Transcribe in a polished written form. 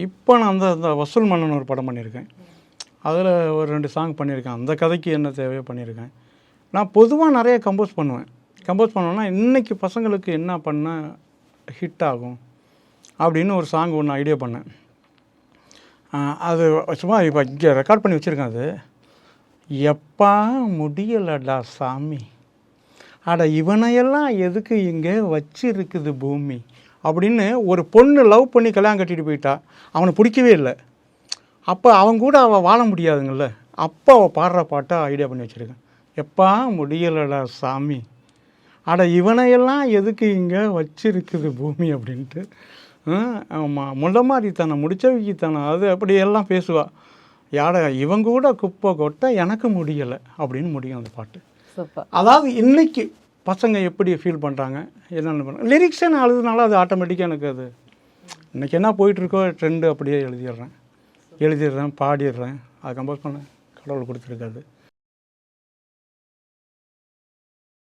இப்போ நான் அந்த அந்த வசூல் மன்னன் ஒரு படம் பண்ணியிருக்கேன். அதில் ஒரு 2 சாங் பண்ணியிருக்கேன். அந்த கதைக்கு என்ன தேவையோ பண்ணியிருக்கேன். நான் பொதுவாக நிறைய கம்போஸ் பண்ணுவேன். கம்போஸ் பண்ணுவேன்னா இன்றைக்கி பசங்களுக்கு என்ன பண்ணால் ஹிட் ஆகும் அப்படின்னு ஒரு சாங் ஒன்று ஐடியா பண்ணேன். அது சும்மா இப்போ இங்கே ரெக்கார்ட் பண்ணி வச்சுருக்கேன். அது எப்பா முடியலடா சாமி, அட இவனையெல்லாம் எதுக்கு இங்கே வச்சிருக்குது பூமி அப்படின்னு ஒரு பொண்ணு லவ் பண்ணி கல்யாணம் கட்டிட்டு போயிட்டா, அவனை பிடிக்கவே இல்லை. அப்போ அவன் கூட அவள் வாழ முடியாதுங்கள்ல, அப்போ அவள் பாடுற பாட்டை ஐடியா பண்ணி வச்சுருக்கேன். எப்பா முடியலடா சாமி, அட இவனையெல்லாம் எதுக்கு இங்கே வச்சிருக்குது பூமி அப்படின்ட்டு. ஆமாம், முள்ளமாரித்தனம் முடிச்சவிக்கித்தனம் அது அப்படியெல்லாம் பேசுவாள். யாட இவங்க கூட குப்பை கொட்ட எனக்கு முடியலை அப்படின்னு முடியும் அந்த பாட்டு. அதாவது இன்றைக்கி பசங்க எப்படி ஃபீல் பண்ணுறாங்க, என்னென்ன பண்ணுறாங்க, லிரிக்ஸே நான் எழுதுனால அது ஆட்டோமேட்டிக்காக எனக்கு அது இன்றைக்கி என்ன போயிட்டுருக்கோ ட்ரெண்டு அப்படியே எழுதிடுறேன், பாடிடுறேன். அதை கம்போஸ் பண்ண கடவுள் கொடுத்துருக்காது.